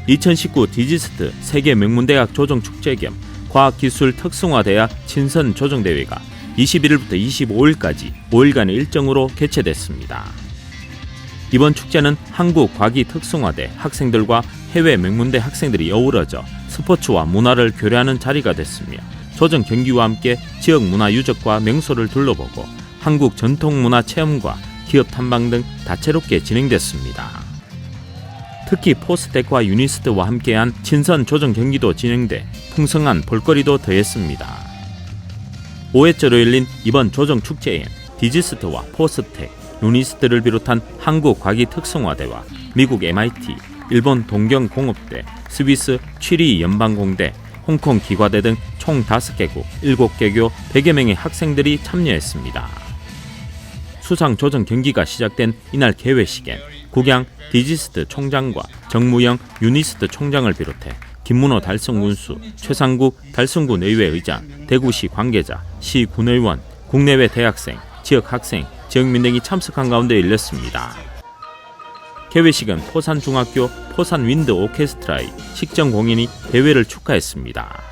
2019 디지스트 세계 명문대학 조정축제 겸 과학기술 특성화대학 친선 조정대회가 21일부터 25일까지 5일간의 일정으로 개최됐습니다. 이번 축제는 한국과기특성화대 학생들과 해외 명문대 학생들이 어우러져 스포츠와 문화를 교류하는 자리가 됐으며 조정 경기와 함께 지역 문화 유적과 명소를 둘러보고 한국 전통문화 체험과 기업 탐방 등 다채롭게 진행됐습니다. 특히 포스텍과 유니스트와 함께한 친선 조정 경기도 진행돼 풍성한 볼거리도 더했습니다. 5회째로 열린 이번 조정 축제엔 디지스트와 포스텍, 유니스트를 비롯한 한국과기특성화대와 미국 MIT, 일본 동경공업대, 스위스 취리 연방공대, 홍콩 기과대 등 총 5개국, 7개교 100여 명의 학생들이 참여했습니다. 수상 조정 경기가 시작된 이날 개회식엔 국양 디지스트 총장과 정무영 유니스트 총장을 비롯해 김문호 달성군수, 최상국 달성군 의회 의장, 대구시 관계자, 시 군의원, 국내외 대학생, 지역 학생, 지역민 등이 참석한 가운데 열렸습니다. 개회식은 포산중학교 포산윈드 오케스트라의 식전 공연이 대회를 축하했습니다.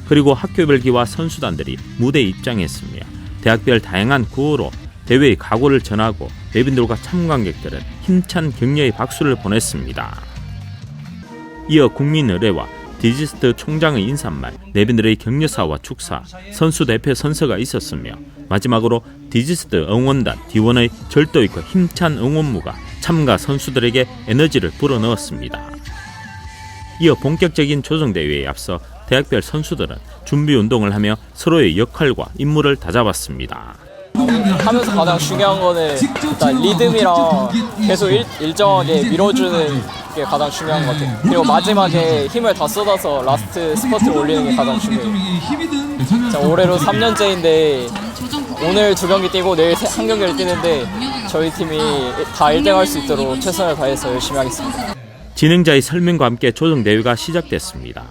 그리고 학교별 기와 선수단들이 무대에 입장했으며 대학별 다양한 구호로 대회의 각오를 전하고 내빈들과 참관객들은 힘찬 격려의 박수를 보냈습니다. 이어 국민의례와 디지스트 총장의 인사말, 내빈들의 격려사와 축사, 선수 대표 선서가 있었으며 마지막으로 디지스트 응원단 D1의 절도 있고 힘찬 응원무가 참가 선수들에게 에너지를 불어넣었습니다. 이어 본격적인 조정대회에 앞서 대학별 선수들은 준비운동을 하며 서로의 역할과 임무를 다잡았습니다. 하면서 가장 중요한 거는 일단 리듬이랑 계속 일정하게 밀어주는 게 가장 중요한 것 같아요. 그리고 마지막에 힘을 다 쏟아서 라스트 스퍼트를 올리는 게 가장 중요해요. 올해로 3년째인데 오늘 2경기 뛰고 내일 1경기를 뛰는데 저희 팀이 다 1등 할 수 있도록 최선을 다해서 열심히 하겠습니다. 진행자의 설명과 함께 조정대회가 시작됐습니다.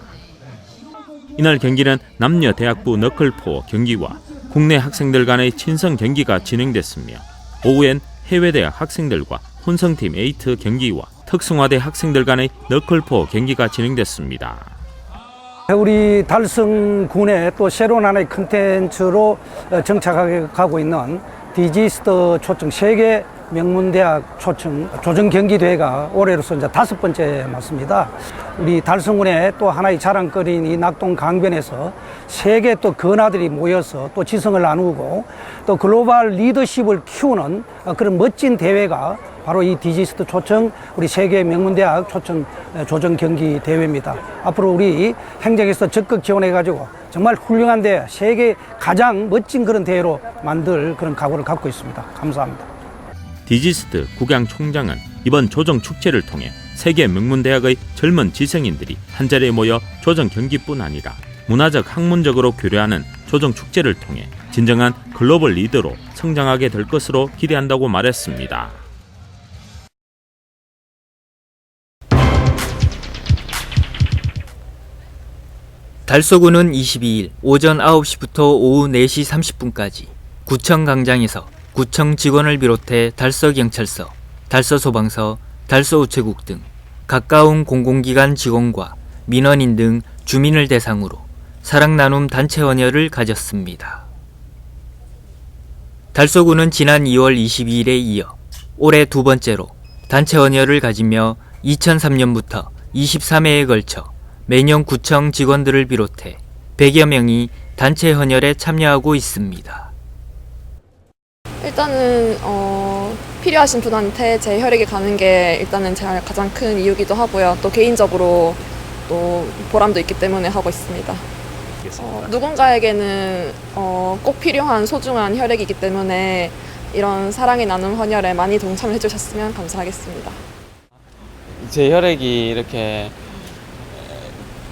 이날 경기는 남녀 대학부 너클포 경기와 국내 학생들 간의 친선 경기가 진행됐으며 오후엔 해외대학 학생들과 혼성팀 에이트 경기와 특성화대 학생들 간의 너클포 경기가 진행됐습니다. 우리 달성군의 또 새로운 하나의 컨텐츠로 정착하고 있는 디지스트 초청 세계 명문대학 초청 조정 경기대회가 올해로서 이제 5번째 맞습니다. 우리 달성군의 또 하나의 자랑거리인 이 낙동 강변에서 세계 또 건아들이 모여서 또 지성을 나누고 또 글로벌 리더십을 키우는 그런 멋진 대회가 바로 이 디지스트 초청 우리 세계 명문대학 초청 조정 경기 대회입니다. 앞으로 우리 행정에서 적극 지원해가지고 정말 훌륭한 대회, 세계 가장 멋진 그런 대회로 만들 그런 각오를 갖고 있습니다. 감사합니다. 디지스트 국양 총장은 이번 조정 축제를 통해 세계 명문대학의 젊은 지성인들이 한자리에 모여 조정 경기뿐 아니라 문화적 학문적으로 교류하는 조정 축제를 통해 진정한 글로벌 리더로 성장하게 될 것으로 기대한다고 말했습니다. 달서구는 22일 오전 9시부터 오후 4시 30분까지 구청 광장에서 구청 직원을 비롯해 달서경찰서, 달서소방서, 달서우체국 등 가까운 공공기관 직원과 민원인 등 주민을 대상으로 사랑나눔 단체 헌혈을 가졌습니다. 달서구는 지난 2월 22일에 이어 올해 2번째로 단체 헌혈을 가지며 2003년부터 23회에 걸쳐 매년 구청 직원들을 비롯해 100여 명이 단체 헌혈에 참여하고 있습니다. 일단은 필요하신 분한테 제 혈액이 가는 게 일단은 제가 가장 큰 이유기도 하고요. 또 개인적으로 또 보람도 있기 때문에 하고 있습니다. 누군가에게는 꼭 필요한 소중한 혈액이기 때문에 이런 사랑의 나눔 헌혈에 많이 동참해 주셨으면 감사하겠습니다. 제 혈액이 이렇게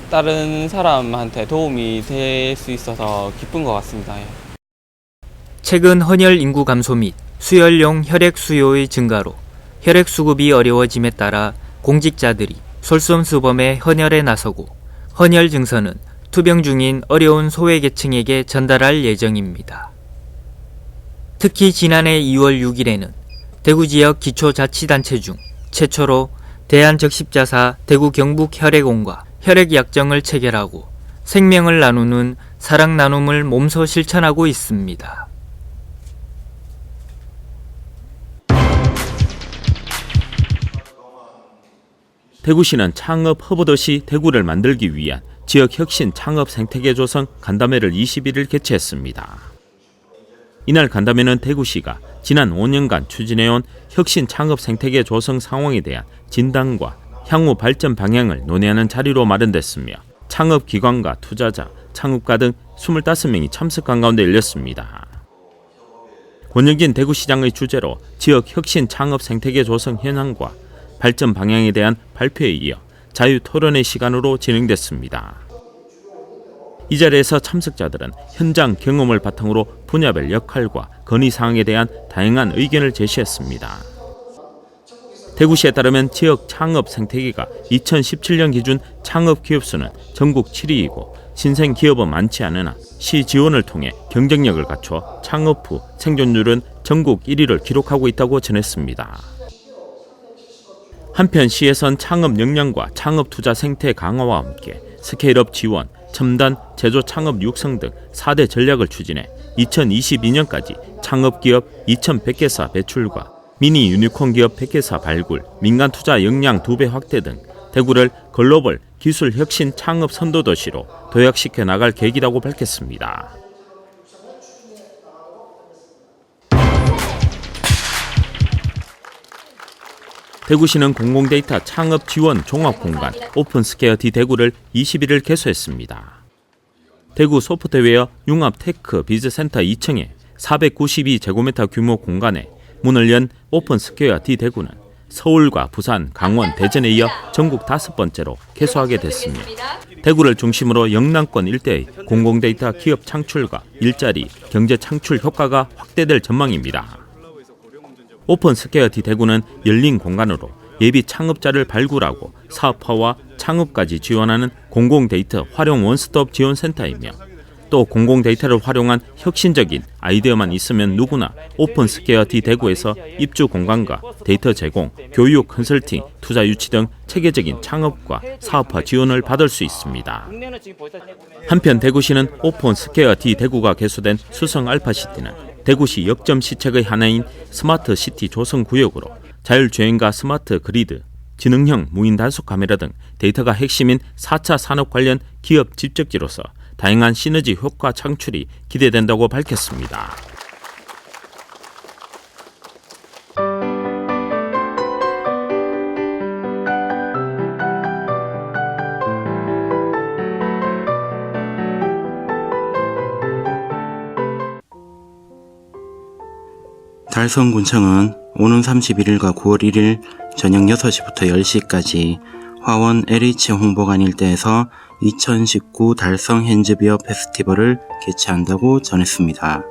다른 사람한테 도움이 될 수 있어서 기쁜 것 같습니다. 최근 헌혈 인구 감소 및 수혈용 혈액 수요의 증가로 혈액 수급이 어려워짐에 따라 공직자들이 솔선수범해 헌혈에 나서고 헌혈 증서는 투병 중인 어려운 소외계층에게 전달할 예정입니다. 특히 지난해 2월 6일에는 대구 지역 기초자치단체 중 최초로 대한적십자사 대구 경북 혈액원과 혈액약정을 체결하고 생명을 나누는 사랑 나눔을 몸소 실천하고 있습니다. 대구시는 창업 허브도시 대구를 만들기 위한 지역 혁신 창업 생태계 조성 간담회를 21일 개최했습니다. 이날 간담회는 대구시가 지난 5년간 추진해온 혁신 창업 생태계 조성 상황에 대한 진단과 향후 발전 방향을 논의하는 자리로 마련됐으며 창업기관과 투자자, 창업가 등 25명이 참석한 가운데 열렸습니다. 권영진 대구시장의 주재로 지역 혁신 창업 생태계 조성 현황과 발전 방향에 대한 발표에 이어 자유토론의 시간으로 진행됐습니다. 이 자리에서 참석자들은 현장 경험을 바탕으로 분야별 역할과 건의사항에 대한 다양한 의견을 제시했습니다. 대구시에 따르면 지역 창업 생태계가 2017년 기준 창업 기업 수는 전국 7위이고 신생 기업은 많지 않으나 시 지원을 통해 경쟁력을 갖춰 창업 후 생존율은 전국 1위를 기록하고 있다고 전했습니다. 한편 시에선 창업 역량과 창업 투자 생태 강화와 함께 스케일업 지원, 첨단 제조 창업 육성 등 4대 전략을 추진해 2022년까지 창업기업 2,100개사 배출과 미니 유니콘 기업 100개사 발굴, 민간 투자 역량 2배 확대 등 대구를 글로벌 기술 혁신 창업 선도 도시로 도약시켜 나갈 계획이라고 밝혔습니다. 대구시는 공공데이터 창업 지원 종합공간 오픈스퀘어 D 대구를 21일 개소했습니다. 대구 소프트웨어 융합테크 비즈센터 2층에 492제곱미터 규모 공간에 문을 연 오픈스퀘어 D 대구는 서울과 부산, 강원, 대전에 이어 전국 5번째로 개소하게 됐으며 대구를 중심으로 영남권 일대의 공공데이터 기업 창출과 일자리, 경제 창출 효과가 확대될 전망입니다. 오픈스퀘어 D 대구는 열린 공간으로 예비 창업자를 발굴하고 사업화와 창업까지 지원하는 공공데이터 활용 원스톱 지원센터이며 또 공공데이터를 활용한 혁신적인 아이디어만 있으면 누구나 오픈스퀘어 D 대구에서 입주 공간과 데이터 제공, 교육, 컨설팅, 투자 유치 등 체계적인 창업과 사업화 지원을 받을 수 있습니다. 한편 대구시는 오픈스퀘어 D 대구가 개소된 수성 알파시티는 대구시 역점 시책의 하나인 스마트시티 조성구역으로 자율주행과 스마트 그리드, 지능형 무인 단속 카메라 등 데이터가 핵심인 4차 산업 관련 기업 집적지로서 다양한 시너지 효과 창출이 기대된다고 밝혔습니다. 달성군청은 오는 31일과 9월 1일 저녁 6시부터 10시까지 화원 LH 홍보관 일대에서 2019 달성 핸즈비어 페스티벌을 개최한다고 전했습니다.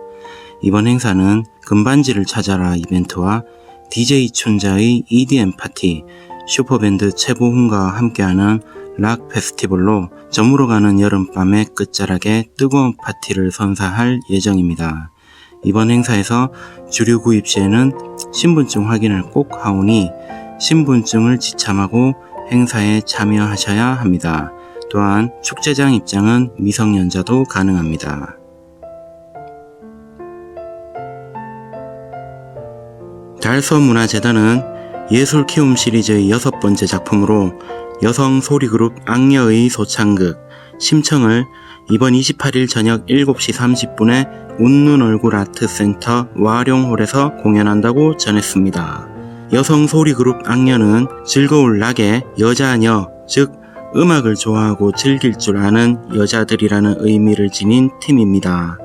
이번 행사는 금반지를 찾아라 이벤트와 DJ 춘자의 EDM 파티, 슈퍼밴드 최보훈과 함께하는 락 페스티벌로 저물어 가는 여름밤의 끝자락에 뜨거운 파티를 선사할 예정입니다. 이번 행사에서 주류 구입 시에는 신분증 확인을 꼭 하오니 신분증을 지참하고 행사에 참여하셔야 합니다. 또한 축제장 입장은 미성년자도 가능합니다. 달서문화재단은 예술키움 시리즈의 6번째 작품으로 여성 소리그룹 악녀의 소창극 심청을 이번 28일 저녁 7시 30분에 웃는 얼굴 아트센터 와룡홀에서 공연한다고 전했습니다. 여성 소리그룹 악녀는 즐거울 낙의 여자녀, 즉 음악을 좋아하고 즐길 줄 아는 여자들이라는 의미를 지닌 팀입니다.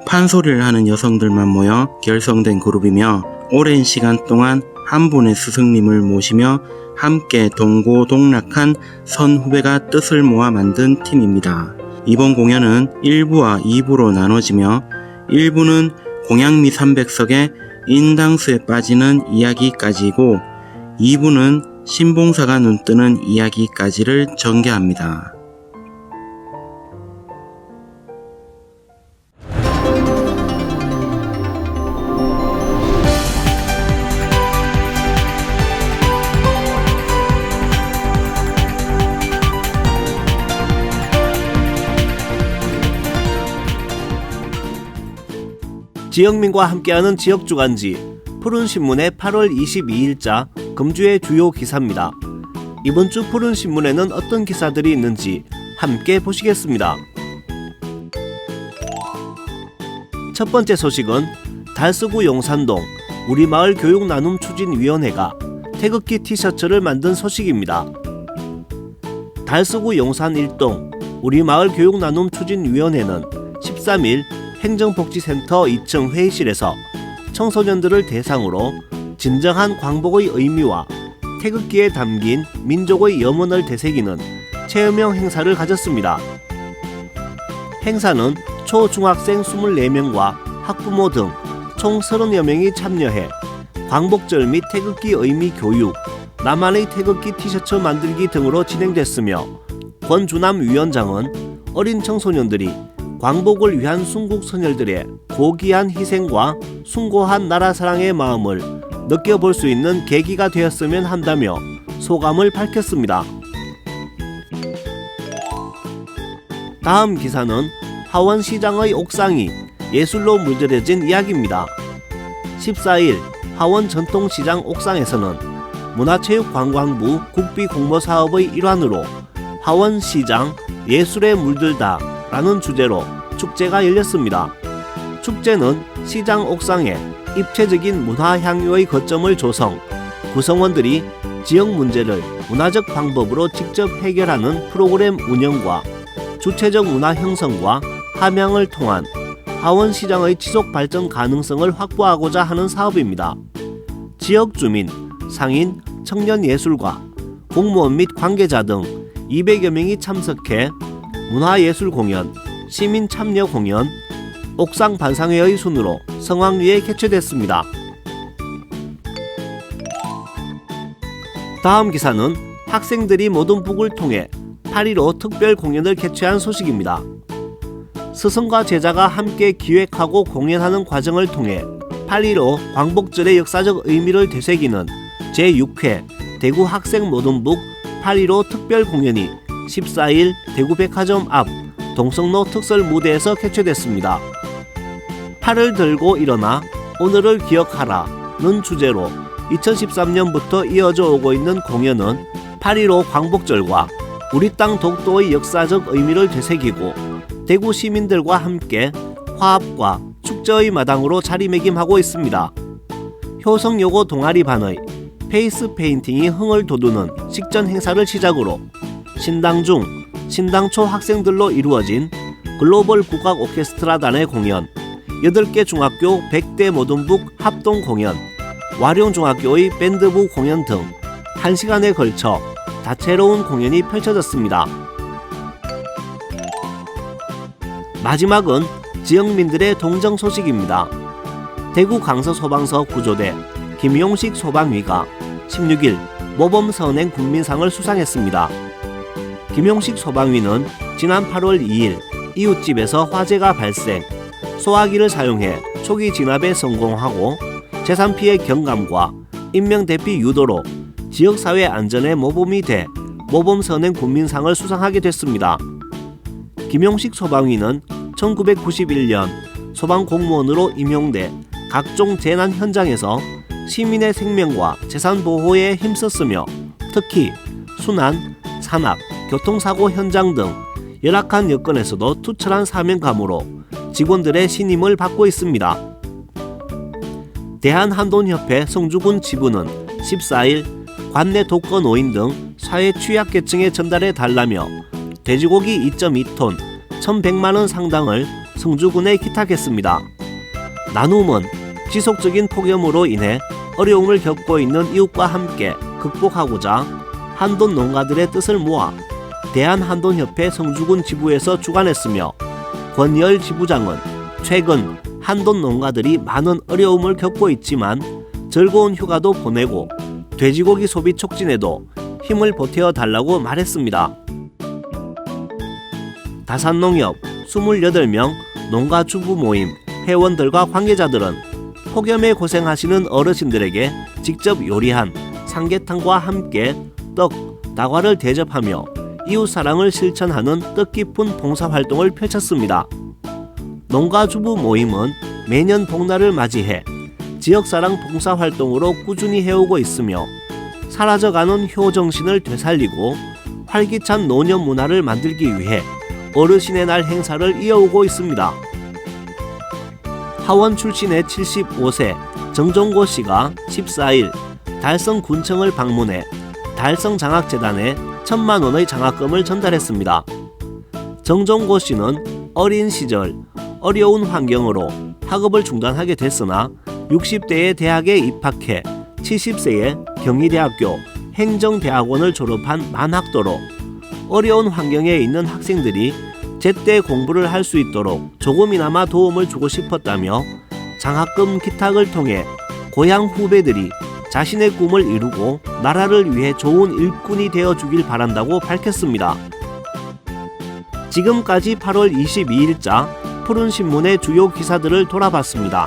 판소리를 하는 여성들만 모여 결성된 그룹이며 오랜 시간 동안 한 분의 스승님을 모시며 함께 동고동락한 선후배가 뜻을 모아 만든 팀입니다. 이번 공연은 1부와 2부로 나눠지며 1부는 공양미 300석의 인당수에 빠지는 이야기까지이고 2부는 신봉사가 눈뜨는 이야기까지를 전개합니다. 지역민과 함께하는 지역주간지 푸른신문의 8월 22일자 금주의 주요 기사입니다. 이번 주 푸른신문에는 어떤 기사들이 있는지 함께 보시겠습니다. 첫 번째 소식은 달서구 용산동 우리마을 교육나눔추진위원회가 태극기 티셔츠를 만든 소식입니다. 달서구 용산 1동 우리마을 교육나눔추진위원회는 13일 행정복지센터 2층 회의실에서 청소년들을 대상으로 진정한 광복의 의미와 태극기에 담긴 민족의 염원을 되새기는 체험형 행사를 가졌습니다. 행사는 초중학생 24명과 학부모 등 총 30여 명이 참여해 광복절 및 태극기 의미 교육, 나만의 태극기 티셔츠 만들기 등으로 진행됐으며 권주남 위원장은 어린 청소년들이 광복을 위한 순국 선열들의 고귀한 희생과 숭고한 나라 사랑의 마음을 느껴볼 수 있는 계기가 되었으면 한다며 소감을 밝혔습니다. 다음 기사는 하원시장의 옥상이 예술로 물들여진 이야기입니다. 14일 하원 전통시장 옥상에서는 문화체육관광부 국비공모사업의 일환으로 하원시장 예술에 물들다 라는 주제로 축제가 열렸습니다. 축제는 시장 옥상에 입체적인 문화향유의 거점을 조성, 구성원들이 지역 문제를 문화적 방법으로 직접 해결하는 프로그램 운영과 주체적 문화 형성과 함양을 통한 하원시장의 지속 발전 가능성을 확보하고자 하는 사업입니다. 지역 주민, 상인, 청년 예술가, 공무원 및 관계자 등 200여 명이 참석해 문화예술 공연, 시민 참여 공연, 옥상 반상회의 순으로 성황리에 개최됐습니다. 다음 기사는 학생들이 모든 북을 통해 8.15 특별 공연을 개최한 소식입니다. 스승과 제자가 함께 기획하고 공연하는 과정을 통해 8.15 광복절의 역사적 의미를 되새기는 제6회 대구 학생 모든 북 8.15 특별 공연이 14일 대구 백화점 앞 동성로 특설 무대에서 개최됐습니다. 팔을 들고 일어나 오늘을 기억하라는 주제로 2013년부터 이어져 오고 있는 공연은 8.15 광복절과 우리 땅 독도의 역사적 의미를 되새기고 대구 시민들과 함께 화합과 축제의 마당으로 자리매김하고 있습니다. 효성여고 동아리반의 페이스 페인팅이 흥을 돋우는 식전 행사를 시작으로 신당중, 신당초 학생들로 이루어진 글로벌 국악 오케스트라단의 공연, 8개 중학교 100대 모든북 합동 공연, 와룡중학교의 밴드부 공연 등 1시간에 걸쳐 다채로운 공연이 펼쳐졌습니다. 마지막은 지역민들의 동정 소식입니다. 대구 강서소방서 구조대 김용식 소방위가 16일 모범선행 국민상을 수상했습니다. 김용식 소방위는 지난 8월 2일 이웃집에서 화재가 발생, 소화기를 사용해 초기 진압에 성공하고 재산 피해 경감과 인명 대피 유도로 지역사회 안전에 모범이 돼 모범선행 국민상을 수상하게 됐습니다. 김용식 소방위는 1991년 소방공무원으로 임용돼 각종 재난 현장에서 시민의 생명과 재산 보호에 힘썼으며 특히 순환, 산악, 교통사고 현장 등 열악한 여건에서도 투철한 사명감으로 직원들의 신임을 받고 있습니다. 대한한돈협회 성주군 지부는 14일 관내 독거 노인 등 사회 취약계층에 전달해 달라며 돼지고기 2.2톤 1,100만원 상당을 성주군에 기탁했습니다. 나눔은 지속적인 폭염으로 인해 어려움을 겪고 있는 이웃과 함께 극복하고자 한돈 농가들의 뜻을 모아 대한한돈협회 성주군 지부에서 주관했으며 권열 지부장은 최근 한돈 농가들이 많은 어려움을 겪고 있지만 즐거운 휴가도 보내고 돼지고기 소비 촉진에도 힘을 보태어 달라고 말했습니다. 다산농협 28명 농가 주부 모임 회원들과 관계자들은 폭염에 고생하시는 어르신들에게 직접 요리한 삼계탕과 함께 떡, 다과를 대접하며 이웃사랑을 실천하는 뜻깊은 봉사활동을 펼쳤습니다. 농가 주부 모임은 매년 복날을 맞이해 지역사랑 봉사활동으로 꾸준히 해오고 있으며 사라져가는 효정신을 되살리고 활기찬 노년 문화를 만들기 위해 어르신의 날 행사를 이어오고 있습니다. 하원 출신의 75세 정종고 씨가 14일 달성군청을 방문해 달성장학재단에 1,000만 원의 장학금을 전달했습니다. 정종고 씨는 어린 시절 어려운 환경으로 학업을 중단하게 됐으나 60대에 대학에 입학해 70세에 경희대학교 행정대학원을 졸업한 만학도로 어려운 환경에 있는 학생들이 제때 공부를 할 수 있도록 조금이나마 도움을 주고 싶었다며 장학금 기탁을 통해 고향 후배들이 자신의 꿈을 이루고 나라를 위해 좋은 일꾼이 되어주길 바란다고 밝혔습니다. 지금까지 8월 22일자 푸른신문의 주요 기사들을 돌아봤습니다.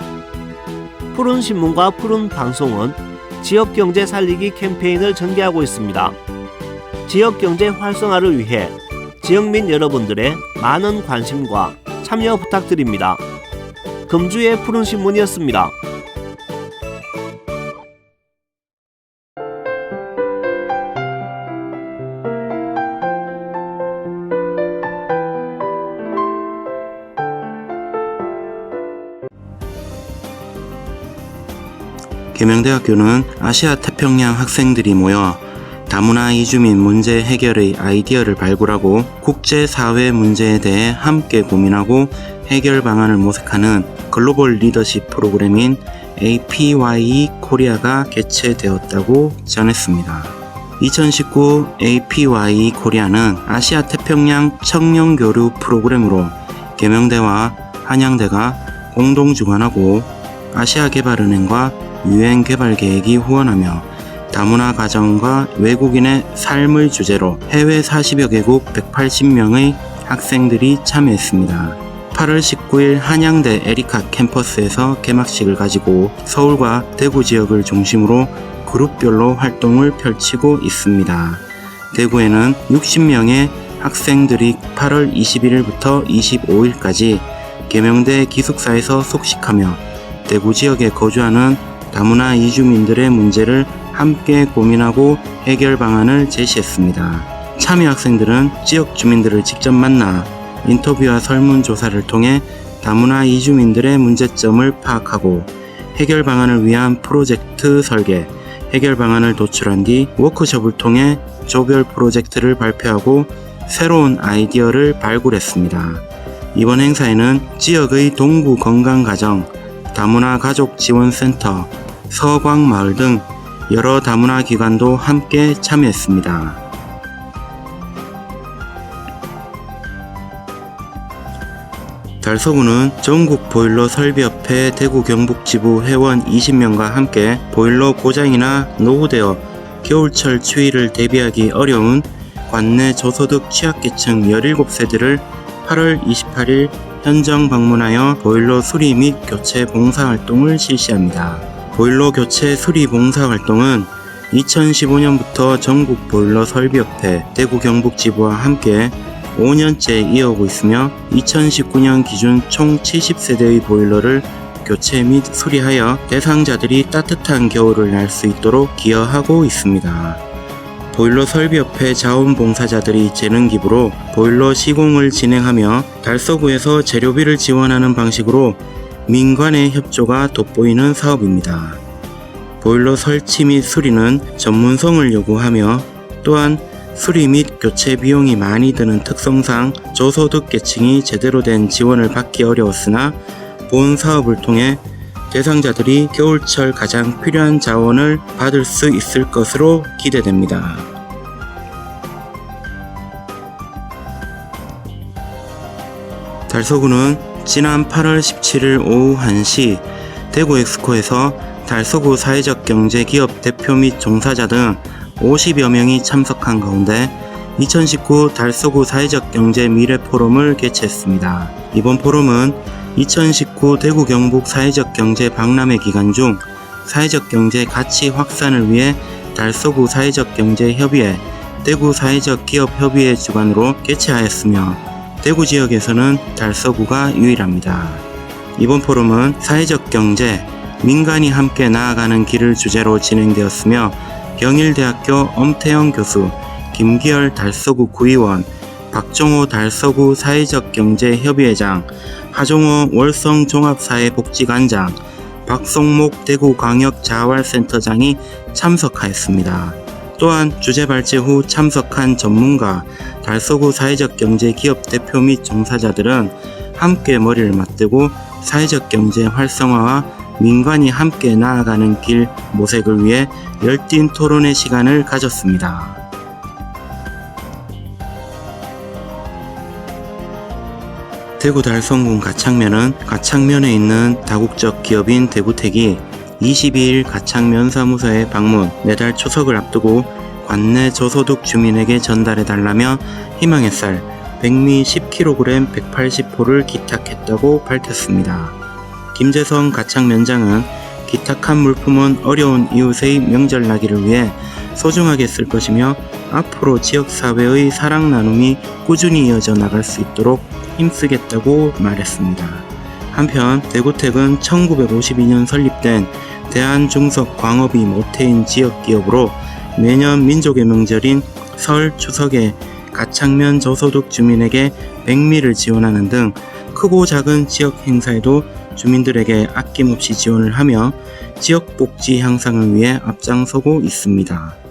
푸른신문과 푸른방송은 지역경제 살리기 캠페인을 전개하고 있습니다. 지역경제 활성화를 위해 지역민 여러분들의 많은 관심과 참여 부탁드립니다. 금주의 푸른신문이었습니다. 계명대학교는 아시아 태평양 학생들이 모여 다문화 이주민 문제 해결의 아이디어를 발굴하고 국제사회 문제에 대해 함께 고민하고 해결 방안을 모색하는 글로벌 리더십 프로그램인 APYE 코리아가 개최되었다고 전했습니다. 2019 APYE 코리아는 아시아 태평양 청년교류 프로그램으로 계명대와 한양대가 공동 주관하고 아시아개발은행과 유엔개발계획이 후원하며 다문화 가정과 외국인의 삶의 주제로 해외 40여 개국 180명의 학생들이 참여했습니다. 8월 19일 한양대 에리카 캠퍼스에서 개막식을 가지고 서울과 대구 지역을 중심으로 그룹별로 활동을 펼치고 있습니다. 대구에는 60명의 학생들이 8월 21일부터 25일까지 계명대 기숙사에서 숙식하며 대구 지역에 거주하는 다문화 이주민들의 문제를 함께 고민하고 해결 방안을 제시했습니다. 참여 학생들은 지역 주민들을 직접 만나 인터뷰와 설문조사를 통해 다문화 이주민들의 문제점을 파악하고 해결 방안을 위한 프로젝트 설계, 해결 방안을 도출한 뒤 워크숍을 통해 조별 프로젝트를 발표하고 새로운 아이디어를 발굴했습니다. 이번 행사에는 지역의 동구 건강가정, 다문화 가족지원센터, 서광마을 등 여러 다문화 기관도 함께 참여했습니다. 달서구는 전국 보일러 설비협회 대구 경북지부 회원 20명과 함께 보일러 고장이나 노후되어 겨울철 추위를 대비하기 어려운 관내 저소득 취약계층 17세대를 8월 28일 현장 방문하여 보일러 수리 및 교체 봉사활동을 실시합니다. 보일러 교체 수리 봉사활동은 2015년부터 전국 보일러 설비협회 대구 경북지부와 함께 5년째 이어오고 있으며 2019년 기준 총 70세대의 보일러를 교체 및 수리하여 대상자들이 따뜻한 겨울을 날 수 있도록 기여하고 있습니다. 보일러 설비협회 자원봉사자들이 재능기부로 보일러 시공을 진행하며 달서구에서 재료비를 지원하는 방식으로 민관의 협조가 돋보이는 사업입니다. 보일러 설치 및 수리는 전문성을 요구하며 또한 수리 및 교체 비용이 많이 드는 특성상 저소득 계층이 제대로 된 지원을 받기 어려웠으나 본 사업을 통해 대상자들이 겨울철 가장 필요한 자원을 받을 수 있을 것으로 기대됩니다. 달서구는 지난 8월 17일 오후 1시 대구 엑스코에서 달서구 사회적 경제 기업 대표 및 종사자 등 50여 명이 참석한 가운데 2019 달서구 사회적 경제 미래 포럼을 개최했습니다. 이번 포럼은 2019 대구 경북 사회적 경제 박람회 기간 중 사회적 경제 가치 확산을 위해 달서구 사회적 경제 협의회, 대구 사회적 기업 협의회 주관으로 개최하였으며 대구 지역에서는 달서구가 유일합니다. 이번 포럼은 사회적 경제, 민간이 함께 나아가는 길을 주제로 진행되었으며 경일대학교 엄태영 교수, 김기열 달서구 구의원, 박종호 달서구 사회적경제협의회장, 하종호 월성종합사회복지관장, 박송목 대구광역자활센터장이 참석하였습니다. 또한 주제 발제 후 참석한 전문가, 달서구 사회적경제기업 대표 및 종사자들은 함께 머리를 맞대고 사회적경제 활성화와 민간이 함께 나아가는 길 모색을 위해 열띤 토론의 시간을 가졌습니다. 대구 달성군 가창면은 가창면에 있는 다국적 기업인 대구텍이 22일 가창면 사무소에 방문, 매달 추석을 앞두고 관내 저소득 주민에게 전달해달라며 희망의 쌀, 백미 10kg 180포를 기탁했다고 밝혔습니다. 김재성 가창면장은 기탁한 물품은 어려운 이웃의 명절나기를 위해 소중하게 쓸 것이며 앞으로 지역사회의 사랑 나눔이 꾸준히 이어져 나갈 수 있도록 힘쓰겠다고 말했습니다. 한편 대구텍은 1952년 설립된 대한중석광업이 모태인 지역기업으로 매년 민족의 명절인 설, 추석에 가창면 저소득 주민에게 백미를 지원하는 등 크고 작은 지역 행사에도 주민들에게 아낌없이 지원을 하며 지역 복지 향상을 위해 앞장서고 있습니다.